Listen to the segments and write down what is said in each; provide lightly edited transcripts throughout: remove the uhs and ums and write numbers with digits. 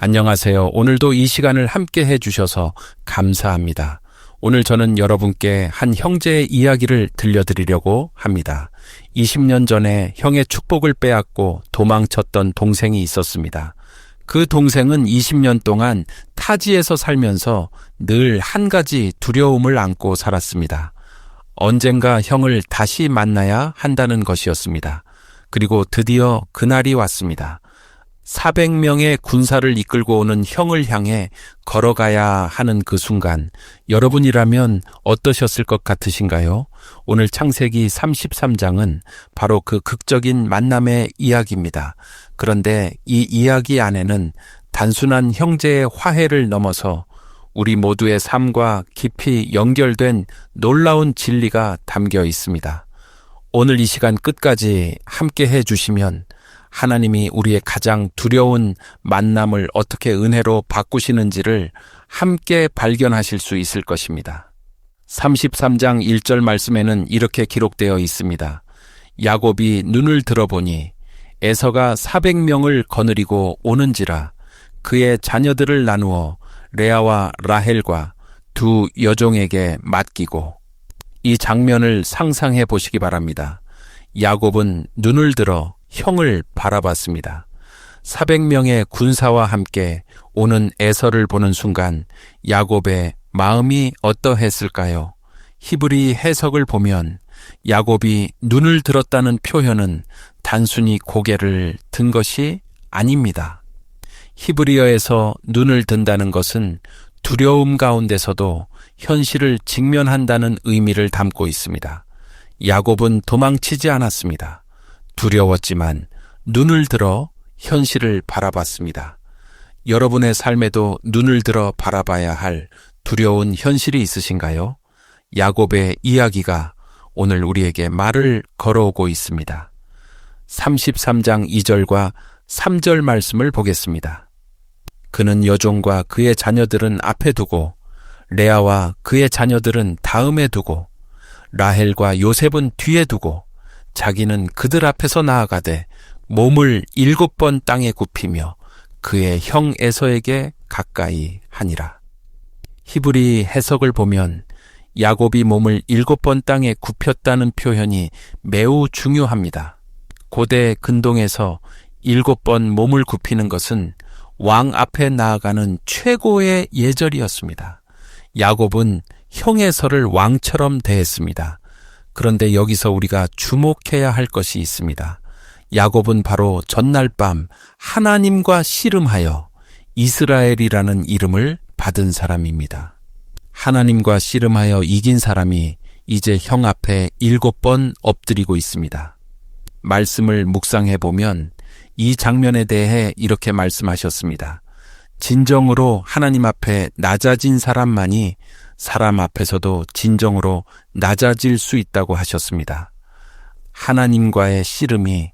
안녕하세요. 오늘도 이 시간을 함께 해주셔서 감사합니다. 오늘 저는 여러분께 한 형제의 이야기를 들려드리려고 합니다. 20년 전에 형의 축복을 빼앗고 도망쳤던 동생이 있었습니다. 그 동생은 20년 동안 타지에서 살면서 늘 한 가지 두려움을 안고 살았습니다. 언젠가 형을 다시 만나야 한다는 것이었습니다. 그리고 드디어 그날이 왔습니다. 400명의 군사를 이끌고 오는 형을 향해 걸어가야 하는 그 순간, 여러분이라면 어떠셨을 것 같으신가요? 오늘 창세기 33장은 바로 그 극적인 만남의 이야기입니다. 그런데 이 이야기 안에는 단순한 형제의 화해를 넘어서 우리 모두의 삶과 깊이 연결된 놀라운 진리가 담겨 있습니다. 오늘 이 시간 끝까지 함께 해주시면 하나님이 우리의 가장 두려운 만남을 어떻게 은혜로 바꾸시는지를 함께 발견하실 수 있을 것입니다. 33장 1절 말씀에는 이렇게 기록되어 있습니다. 야곱이 눈을 들어보니 에서가 400명을 거느리고 오는지라 그의 자녀들을 나누어 레아와 라헬과 두 여종에게 맡기고. 이 장면을 상상해 보시기 바랍니다. 야곱은 눈을 들어 형을 바라봤습니다. 400명의 군사와 함께 오는 에서를 보는 순간 야곱의 마음이 어떠했을까요? 히브리 해석을 보면 야곱이 눈을 들었다는 표현은 단순히 고개를 든 것이 아닙니다. 히브리어에서 눈을 든다는 것은 두려움 가운데서도 현실을 직면한다는 의미를 담고 있습니다. 야곱은 도망치지 않았습니다. 두려웠지만 눈을 들어 현실을 바라봤습니다. 여러분의 삶에도 눈을 들어 바라봐야 할 두려운 현실이 있으신가요? 야곱의 이야기가 오늘 우리에게 말을 걸어오고 있습니다. 33장 2절과 3절 말씀을 보겠습니다. 그는 여종과 그의 자녀들은 앞에 두고 레아와 그의 자녀들은 다음에 두고 라헬과 요셉은 뒤에 두고 자기는 그들 앞에서 나아가되 몸을 7번 땅에 굽히며 그의 형 에서에게 가까이 하니라. 히브리 해석을 보면 야곱이 몸을 7번 땅에 굽혔다는 표현이 매우 중요합니다. 고대 근동에서 7번 몸을 굽히는 것은 왕 앞에 나아가는 최고의 예절이었습니다. 야곱은 형 에서를 왕처럼 대했습니다. 그런데 여기서 우리가 주목해야 할 것이 있습니다. 야곱은 바로 전날 밤 하나님과 씨름하여 이스라엘이라는 이름을 받은 사람입니다. 하나님과 씨름하여 이긴 사람이 이제 형 앞에 7번 엎드리고 있습니다. 말씀을 묵상해 보면 이 장면에 대해 이렇게 말씀하셨습니다. 진정으로 하나님 앞에 낮아진 사람만이 사람 앞에서도 진정으로 낮아질 수 있다고 하셨습니다. 하나님과의 씨름이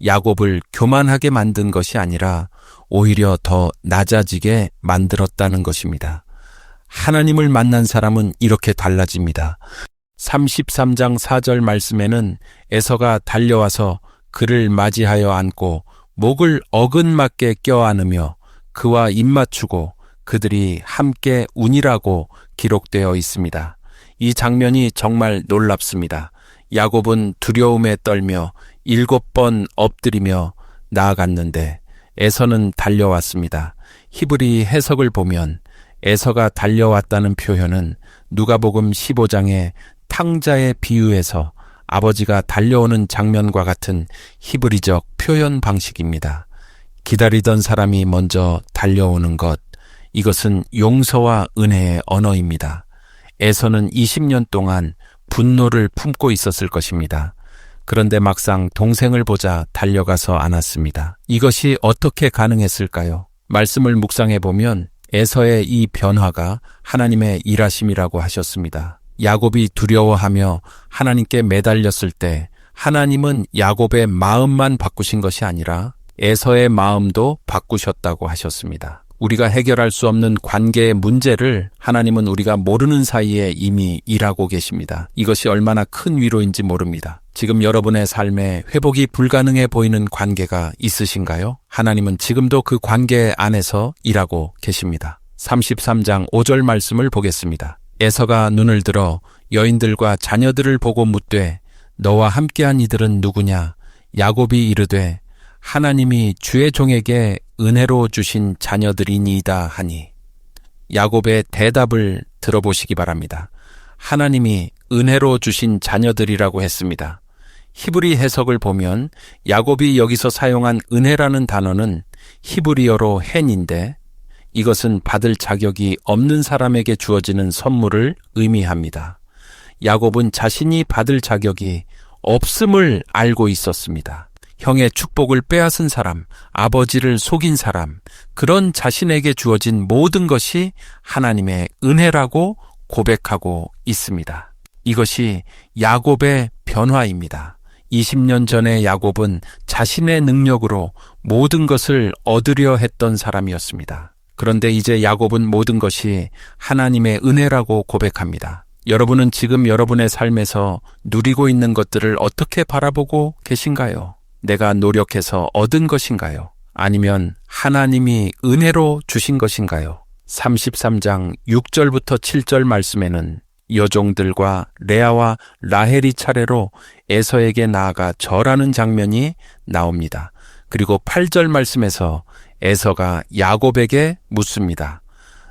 야곱을 교만하게 만든 것이 아니라 오히려 더 낮아지게 만들었다는 것입니다. 하나님을 만난 사람은 이렇게 달라집니다. 33장 4절 말씀에는 에서가 달려와서 그를 맞이하여 안고 목을 어긋맞게 껴안으며 그와 입맞추고 그들이 함께 운이라고 기록되어 있습니다. 이 장면이 정말 놀랍습니다. 야곱은 두려움에 떨며 7번 엎드리며 나아갔는데 에서는 달려왔습니다. 히브리 해석을 보면 에서가 달려왔다는 표현은 누가복음 15장의 탕자의 비유에서 아버지가 달려오는 장면과 같은 히브리적 표현 방식입니다. 기다리던 사람이 먼저 달려오는 것, 이것은 용서와 은혜의 언어입니다. 에서는 20년 동안 분노를 품고 있었을 것입니다. 그런데 막상 동생을 보자 달려가서 안았습니다. 이것이 어떻게 가능했을까요? 말씀을 묵상해 보면 에서의 이 변화가 하나님의 일하심이라고 하셨습니다. 야곱이 두려워하며 하나님께 매달렸을 때 하나님은 야곱의 마음만 바꾸신 것이 아니라 에서의 마음도 바꾸셨다고 하셨습니다. 우리가 해결할 수 없는 관계의 문제를 하나님은 우리가 모르는 사이에 이미 일하고 계십니다. 이것이 얼마나 큰 위로인지 모릅니다. 지금 여러분의 삶에 회복이 불가능해 보이는 관계가 있으신가요? 하나님은 지금도 그 관계 안에서 일하고 계십니다. 33장 5절 말씀을 보겠습니다. 에서가 눈을 들어 여인들과 자녀들을 보고 묻되 너와 함께한 이들은 누구냐? 야곱이 이르되 하나님이 주의 종에게 은혜로 주신 자녀들이니이다 하니. 야곱의 대답을 들어보시기 바랍니다. 하나님이 은혜로 주신 자녀들이라고 했습니다. 히브리 해석을 보면 야곱이 여기서 사용한 은혜라는 단어는 히브리어로 헨인데 이것은 받을 자격이 없는 사람에게 주어지는 선물을 의미합니다. 야곱은 자신이 받을 자격이 없음을 알고 있었습니다. 형의 축복을 빼앗은 사람, 아버지를 속인 사람, 그런 자신에게 주어진 모든 것이 하나님의 은혜라고 고백하고 있습니다. 이것이 야곱의 변화입니다. 20년 전에 야곱은 자신의 능력으로 모든 것을 얻으려 했던 사람이었습니다. 그런데 이제 야곱은 모든 것이 하나님의 은혜라고 고백합니다. 여러분은 지금 여러분의 삶에서 누리고 있는 것들을 어떻게 바라보고 계신가요? 내가 노력해서 얻은 것인가요? 아니면 하나님이 은혜로 주신 것인가요? 33장 6절부터 7절 말씀에는 여종들과 레아와 라헬이 차례로 에서에게 나아가 절하는 장면이 나옵니다. 그리고 8절 말씀에서 에서가 야곱에게 묻습니다.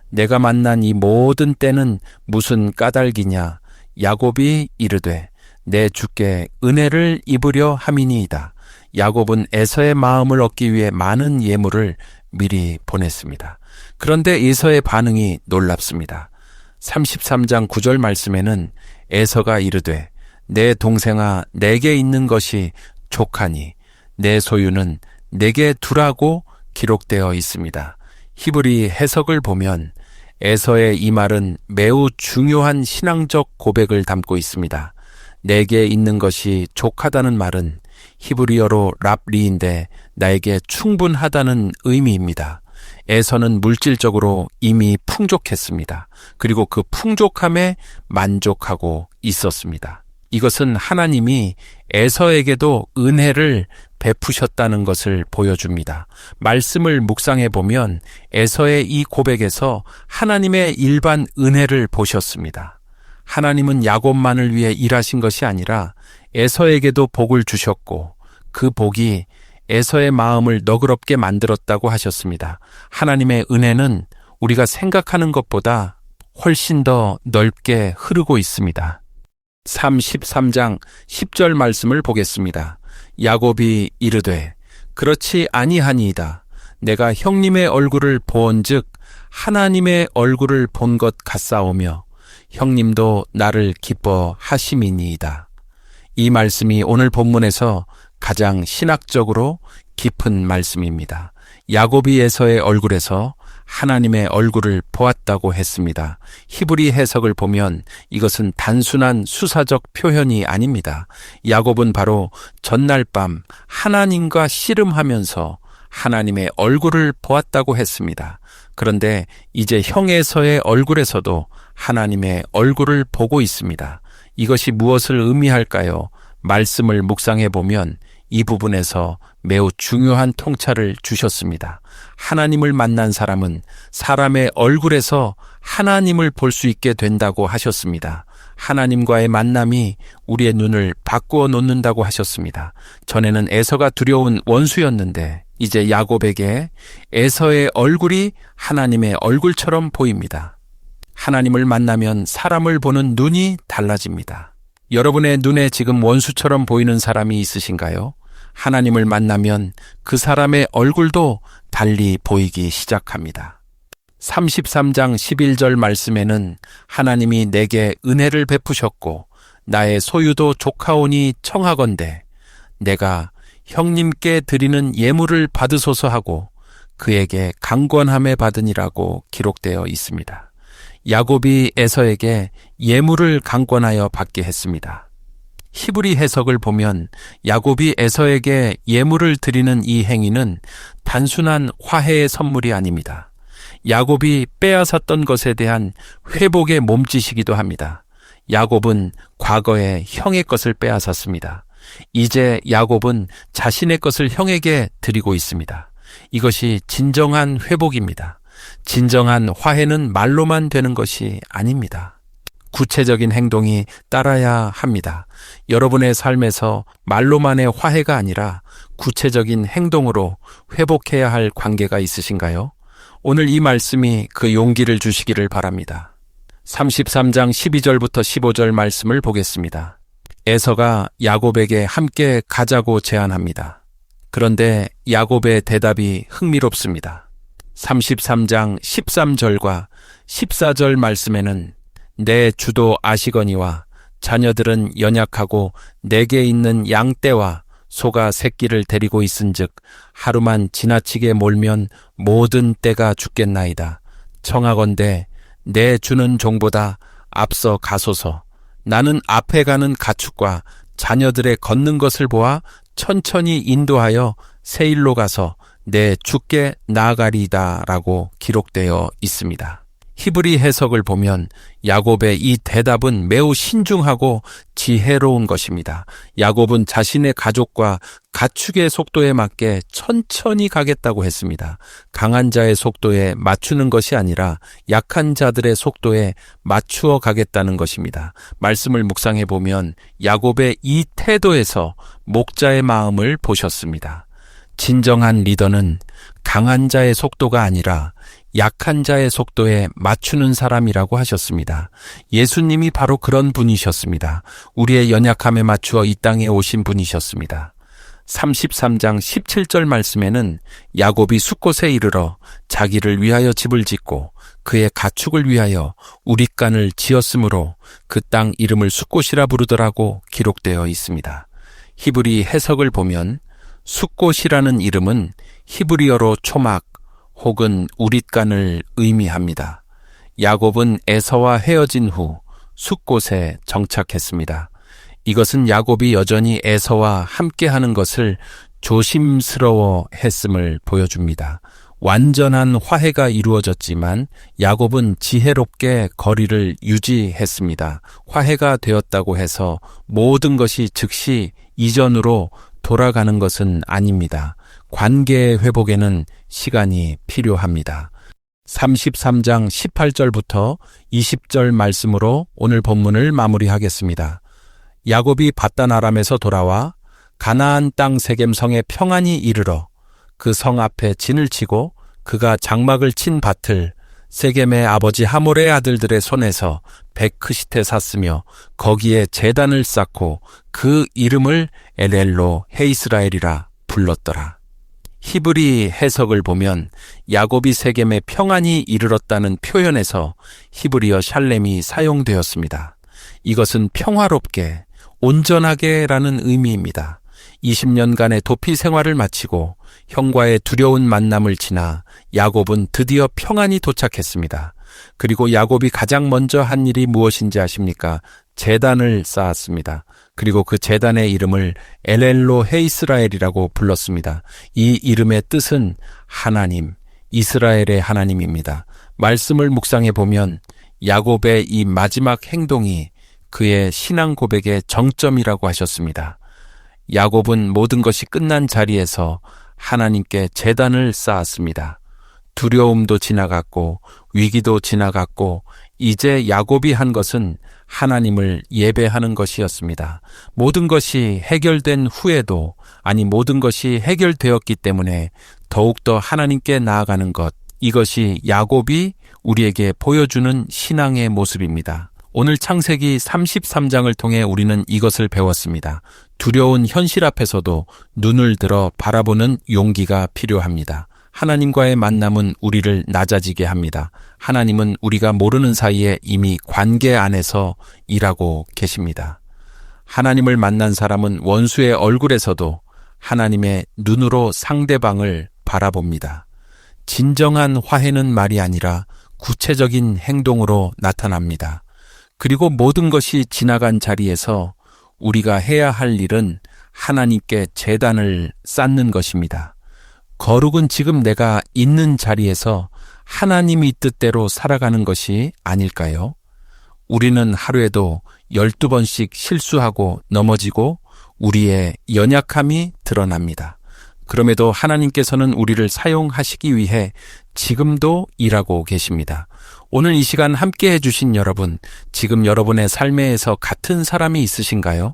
내가 만난 이 모든 때는 무슨 까닭이냐? 야곱이 이르되 내 주께 은혜를 입으려 함이니이다. 야곱은 에서의 마음을 얻기 위해 많은 예물을 미리 보냈습니다. 그런데 에서의 반응이 놀랍습니다. 33장 9절 말씀에는 에서가 이르되 내 동생아 내게 있는 것이 족하니 내 소유는 내게 두라고 기록되어 있습니다. 히브리 해석을 보면 에서의 이 말은 매우 중요한 신앙적 고백을 담고 있습니다. 내게 있는 것이 족하다는 말은 히브리어로 랍리인데 나에게 충분하다는 의미입니다. 에서는 물질적으로 이미 풍족했습니다. 그리고 그 풍족함에 만족하고 있었습니다. 이것은 하나님이 에서에게도 은혜를 베푸셨다는 것을 보여줍니다. 말씀을 묵상해 보면 에서의 이 고백에서 하나님의 일반 은혜를 보셨습니다. 하나님은 야곱만을 위해 일하신 것이 아니라 에서에게도 복을 주셨고 그 복이 에서의 마음을 너그럽게 만들었다고 하셨습니다. 하나님의 은혜는 우리가 생각하는 것보다 훨씬 더 넓게 흐르고 있습니다. 33장 10절 말씀을 보겠습니다. 야곱이 이르되 그렇지 아니하니이다. 내가 형님의 얼굴을 보온즉 하나님의 얼굴을 본 것 같사오며 형님도 나를 기뻐하심이니이다. 이 말씀이 오늘 본문에서 가장 신학적으로 깊은 말씀입니다. 야곱이 에서의 얼굴에서 하나님의 얼굴을 보았다고 했습니다. 히브리 해석을 보면 이것은 단순한 수사적 표현이 아닙니다. 야곱은 바로 전날 밤 하나님과 씨름하면서 하나님의 얼굴을 보았다고 했습니다. 그런데 이제 형 에서의 얼굴에서도 하나님의 얼굴을 보고 있습니다. 이것이 무엇을 의미할까요? 말씀을 묵상해 보면 이 부분에서 매우 중요한 통찰을 주셨습니다. 하나님을 만난 사람은 사람의 얼굴에서 하나님을 볼 수 있게 된다고 하셨습니다. 하나님과의 만남이 우리의 눈을 바꾸어 놓는다고 하셨습니다. 전에는 에서가 두려운 원수였는데 이제 야곱에게 에서의 얼굴이 하나님의 얼굴처럼 보입니다. 하나님을 만나면 사람을 보는 눈이 달라집니다. 여러분의 눈에 지금 원수처럼 보이는 사람이 있으신가요? 하나님을 만나면 그 사람의 얼굴도 달리 보이기 시작합니다. 33장 11절 말씀에는 하나님이 내게 은혜를 베푸셨고 나의 소유도 족하오니 청하건대 내가 형님께 드리는 예물을 받으소서 하고 그에게 강권함에 받으니라고 기록되어 있습니다. 야곱이 에서에게 예물을 강권하여 받게 했습니다. 히브리 해석을 보면 야곱이 에서에게 예물을 드리는 이 행위는 단순한 화해의 선물이 아닙니다. 야곱이 빼앗았던 것에 대한 회복의 몸짓이기도 합니다. 야곱은 과거에 형의 것을 빼앗았습니다. 이제 야곱은 자신의 것을 형에게 드리고 있습니다. 이것이 진정한 회복입니다. 진정한 화해는 말로만 되는 것이 아닙니다. 구체적인 행동이 따라야 합니다. 여러분의 삶에서 말로만의 화해가 아니라 구체적인 행동으로 회복해야 할 관계가 있으신가요? 오늘 이 말씀이 그 용기를 주시기를 바랍니다. 33장 12절부터 15절 말씀을 보겠습니다. 에서가 야곱에게 함께 가자고 제안합니다. 그런데 야곱의 대답이 흥미롭습니다. 33장 13절과 14절 말씀에는 내 주도 아시거니와 자녀들은 연약하고 내게 있는 양떼와 소가 새끼를 데리고 있은즉 하루만 지나치게 몰면 모든 떼가 죽겠나이다. 청하건대 내 주는 종보다 앞서 가소서. 나는 앞에 가는 가축과 자녀들의 걷는 것을 보아 천천히 인도하여 세일로 가서 내 주께 나아가리이다 라고 기록되어 있습니다. 히브리 해석을 보면 야곱의 이 대답은 매우 신중하고 지혜로운 것입니다. 야곱은 자신의 가족과 가축의 속도에 맞게 천천히 가겠다고 했습니다. 강한 자의 속도에 맞추는 것이 아니라 약한 자들의 속도에 맞추어 가겠다는 것입니다. 말씀을 묵상해 보면 야곱의 이 태도에서 목자의 마음을 보셨습니다. 진정한 리더는 강한 자의 속도가 아니라 약한 자의 속도에 맞추는 사람이라고 하셨습니다. 예수님이 바로 그런 분이셨습니다. 우리의 연약함에 맞추어 이 땅에 오신 분이셨습니다. 33장 17절 말씀에는 야곱이 숫곳에 이르러 자기를 위하여 집을 짓고 그의 가축을 위하여 우릿간을 지었으므로 그 땅 이름을 숫곳이라 부르더라고 기록되어 있습니다. 히브리 해석을 보면 숫곳이라는 이름은 히브리어로 초막 혹은 우릿간을 의미합니다. 야곱은 에서와 헤어진 후 숫곳에 정착했습니다. 이것은 야곱이 여전히 에서와 함께하는 것을 조심스러워 했음을 보여줍니다. 완전한 화해가 이루어졌지만 야곱은 지혜롭게 거리를 유지했습니다. 화해가 되었다고 해서 모든 것이 즉시 이전으로 돌아가는 것은 아닙니다. 관계의 회복에는 시간이 필요합니다. 33장 18절부터 20절 말씀으로 오늘 본문을 마무리하겠습니다. 야곱이 밧단 아람에서 돌아와 가나안 땅 세겜성에 평안히 이르러 그 성 앞에 진을 치고 그가 장막을 친 밭을 세겜의 아버지 하몰의 아들들의 손에서 베크시테 샀으며 거기에 제단을 쌓고 그 이름을 엘엘로 헤이스라엘이라 불렀더라. 히브리 해석을 보면 야곱이 세겜에 평안히 이르렀다는 표현에서 히브리어 샬렘이 사용되었습니다. 이것은 평화롭게, 온전하게 라는 의미입니다. 20년간의 도피 생활을 마치고 형과의 두려운 만남을 지나 야곱은 드디어 평안히 도착했습니다. 그리고 야곱이 가장 먼저 한 일이 무엇인지 아십니까? 제단을 쌓았습니다. 그리고 그 제단의 이름을 엘엘로 헤이스라엘이라고 불렀습니다. 이 이름의 뜻은 하나님, 이스라엘의 하나님입니다. 말씀을 묵상해 보면 야곱의 이 마지막 행동이 그의 신앙 고백의 정점이라고 하셨습니다. 야곱은 모든 것이 끝난 자리에서 하나님께 제단을 쌓았습니다. 두려움도 지나갔고 위기도 지나갔고 이제 야곱이 한 것은 하나님을 예배하는 것이었습니다. 모든 것이 해결된 후에도 모든 것이 해결되었기 때문에 더욱더 하나님께 나아가는 것, 이것이 야곱이 우리에게 보여주는 신앙의 모습입니다. 오늘 창세기 33장을 통해 우리는 이것을 배웠습니다. 두려운 현실 앞에서도 눈을 들어 바라보는 용기가 필요합니다. 하나님과의 만남은 우리를 낮아지게 합니다. 하나님은 우리가 모르는 사이에 이미 관계 안에서 일하고 계십니다. 하나님을 만난 사람은 원수의 얼굴에서도 하나님의 눈으로 상대방을 바라봅니다. 진정한 화해는 말이 아니라 구체적인 행동으로 나타납니다. 그리고 모든 것이 지나간 자리에서 우리가 해야 할 일은 하나님께 제단을 쌓는 것입니다. 거룩은 지금 내가 있는 자리에서 하나님이 뜻대로 살아가는 것이 아닐까요? 우리는 하루에도 12번씩 실수하고 넘어지고 우리의 연약함이 드러납니다. 그럼에도 하나님께서는 우리를 사용하시기 위해 지금도 일하고 계십니다. 오늘 이 시간 함께 해주신 여러분, 지금 여러분의 삶에서 같은 사람이 있으신가요?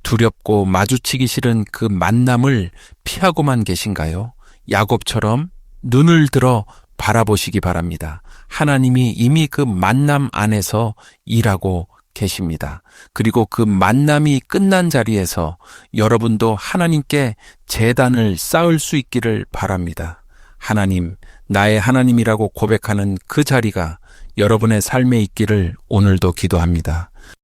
두렵고 마주치기 싫은 그 만남을 피하고만 계신가요? 야곱처럼 눈을 들어 바라보시기 바랍니다. 하나님이 이미 그 만남 안에서 일하고 계십니다. 그리고 그 만남이 끝난 자리에서 여러분도 하나님께 제단을 쌓을 수 있기를 바랍니다. 하나님, 나의 하나님이라고 고백하는 그 자리가 여러분의 삶에 있기를 오늘도 기도합니다.